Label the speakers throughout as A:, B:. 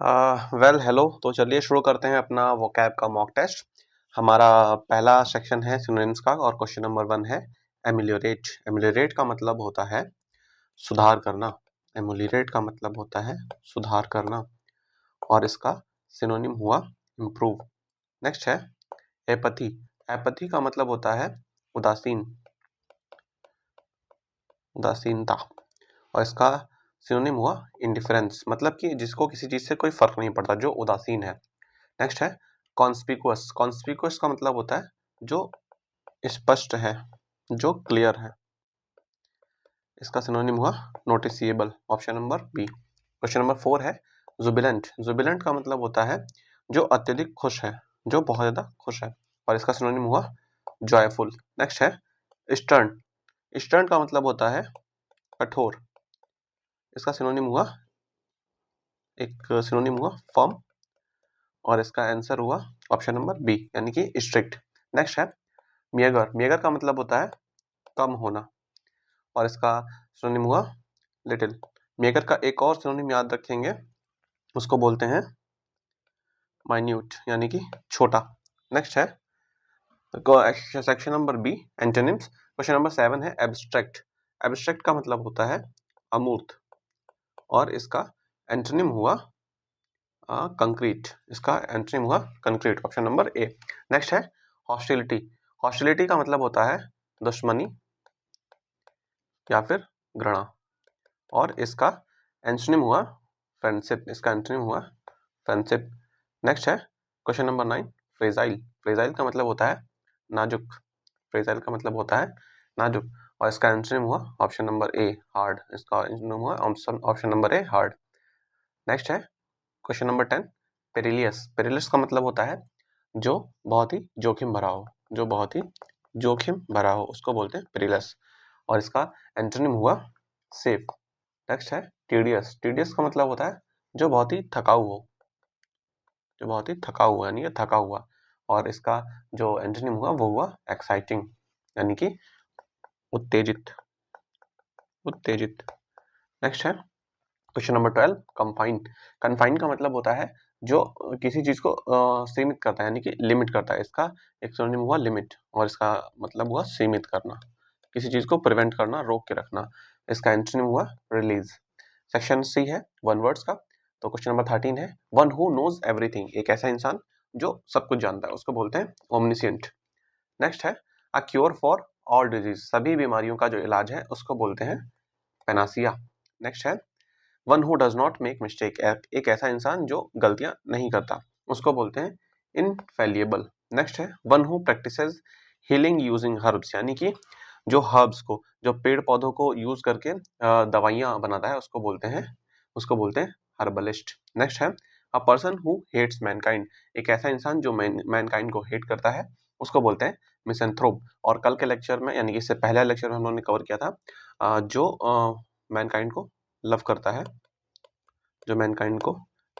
A: Well hello, तो चलिए शुरू करते हैं अपना वोकैब का मॉक टेस्ट। हमारा पहला सेक्शन है सिनोनिम्स का और क्वेश्चन नंबर 1 है एमिलियोरेट। एमिलियोरेट का मतलब होता है सुधार करना। एमिलियोरेट का मतलब होता है सुधार करना और इसका सिनोनिम हुआ इम्प्रूव। नेक्स्ट है एपथी। एपथी का मतलब होता है उदासीन, उदासीनता और इसका सिनोनिम हुआ इंडिफरेंस, मतलब कि जिसको किसी चीज से कोई फर्क नहीं पड़ता, जो उदासीन है। नेक्स्ट है कॉन्स्पिकुअस। कॉन्स्पिकुअस का मतलब होता है जो स्पष्ट है, जो क्लियर है। इसका सिनोनिम हुआ noticeable, option number B. Question number 4 है जुबिलेंट। जुबिलेंट का मतलब होता है जो अत्यधिक खुश है, जो बहुत ज्यादा खुश है और इसका सिनोनिम हुआ जॉयफुल। नेक्स्ट है स्टर्न। स्टर्न का मतलब होता है कठोर। इसका सिनोनिम हुआ फर्म और इसका आंसर हुआ ऑप्शन नंबर बी यानी कि स्ट्रिक्ट। नेक्स्ट है मियगर। मियगर का मतलब होता है कम होना और इसका सिनोनिम हुआ लिटिल। मेगर का एक और सिनोनिम याद रखेंगे, उसको बोलते हैं माइन्यूट यानी कि छोटा। नेक्स्ट है section number B antonyms. Question number 7 है एब्स्ट्रैक्ट। एब्स्ट्रैक्ट का मतलब होता है अमूर्त और इसका एंटोनिम हुआ कंक्रीट। इसका एंटोनिम हुआ concrete, option number A. Next है हॉस्टिलिटी। हॉस्टिलिटी का मतलब होता है दुश्मनी या फिर घृणा और इसका एंटोनिम हुआ फ्रेंडशिप। इसका एंटोनिम हुआ फ्रेंडशिप। नेक्स्ट है क्वेश्चन नंबर 9 फ्रेजाइल। फ्रेजाइल का मतलब होता है नाजुक। फ्रेजाइल का मतलब होता है नाजुक और इसका एंटोनिम हुआ ऑप्शन नंबर ए हार्ड। इसका एंटोनिम हुआ option number a hard. Next है क्वेश्चन नंबर 10 पेरिलियस। पेरिलियस का मतलब होता है जो बहुत ही जोखिम भरा हो, जो बहुत ही जोखिम भरा हो उसको बोलते हैं पेरिलियस और इसका एंटोनिम हुआ सेफ। नेक्स्ट है टीडियस। टीडियस का मतलब होता है जो बहुत ही थकाऊ हो, जो बहुत ही थका हुआ यानी कि थका हुआ और इसका जो एंटोनिम हुआ वो हुआ एक्साइटिंग यानी कि उत्तेजित, उत्तेजित। नेक्स्ट है क्वेश्चन नंबर 12 कंफाइन। कंफाइन का मतलब होता है जो किसी चीज को सीमित करता है यानी कि लिमिट करता है। इसका एक सिनोनिम हुआ लिमिट और इसका मतलब हुआ सीमित करना, किसी चीज को प्रिवेंट करना, रोक के रखना। इसका एंटोनिम हुआ रिलीज। सेक्शन सी है वन वर्ड्स का। तो क्वेश्चन नंबर 13 है वन हु नोज एवरीथिंग। एक ऐसा इंसान जो सब कुछ जानता है उसको बोलते हैं ओमनिसिएंट। नेक्स्ट है a cure for all disease. सभी बीमारियों का जो इलाज है उसको बोलते हैं पेनासिया। नेक्स्ट है one who does not make mistake. एक ऐसा इंसान जो गलतियां नहीं करता उसको बोलते हैं इनफेलिएबल। नेक्स्ट है one who practices healing using herbs यानी कि जो हर्ब्स को, जो पेड़ पौधों को यूज करके दवाइयां बनाता है उसको बोलते हैं हर्बलिस्ट। नेक्स्ट है a person who hates mankind. एक ऐसा इंसान जो मैनकाइंड को हेट करता है उसको बोलते हैं मिसेंथ्रोप। और कल के लेक्चर में यानी कि इससे पहले लेक्चर में हम लोगों ने कवर किया था जो मैनकाइंड को लव करता है, जो मैनकाइंड को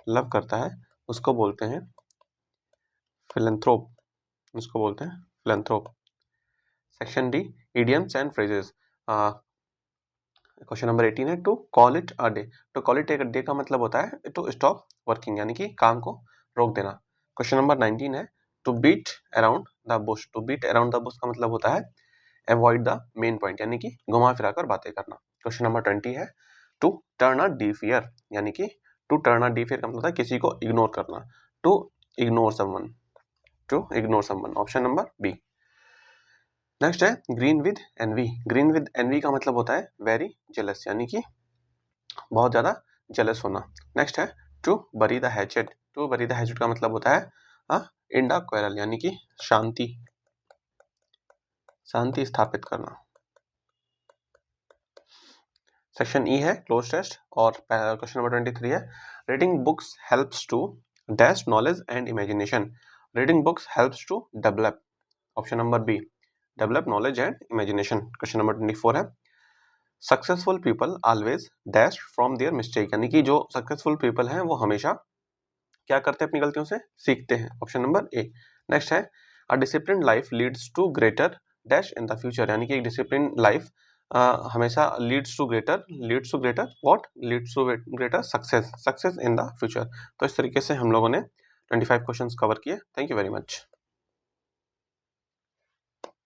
A: लव करता है उसको बोलते हैं फिलैंथ्रोप, उसको बोलते हैं philanthrope. Section D idioms and phrases. Question number 18 है to call it a day. To call it a day का मतलब होता है टू स्टॉप वर्किंग यानी कि काम को रोक देना। क्वेश्चन नंबर 19 है to beat around the bush. To beat around the bush का मतलब होता है अवॉइड द मेन पॉइंट यानी कि घुमा फिरा कर बातें करना। क्वेश्चन नंबर 20 है to turn a deaf ear यानी कि to turn a deaf ear का मतलब होता है किसी को इग्नोर करना, to ignore someone, to ignore someone, option number B. Next है green with envy. Green with envy का मतलब होता है वेरी जेलस यानी कि बहुत ज्यादा जेलस होना। नेक्स्ट है to bury the hatchet. To bury the hatchet का मतलब होता है इंड अ क्वेरल यानी कि शांति, शांति स्थापित करना। सेक्शन ई है क्लोज टेस्ट और क्वेश्चन नंबर 23 है reading books helps to dash knowledge and imagination. Reading books helps to develop, option number B develop knowledge and imagination. Question number 24 है successful people always dash from their mistake यानी कि जो successful people हैं वो हमेशा क्या करते हैं अपनी गलतियों से सीखते हैं, ऑप्शन नंबर ए। नेक्स्ट है a discipline life leads to greater dash in the future यानी कि एक डिसिप्लिन लाइफ हमेशा leads to greater what leads to greater success in the future. तो इस तरीके से हम लोगों ने 25 क्वेश्चंस कवर किए। Thank you very much.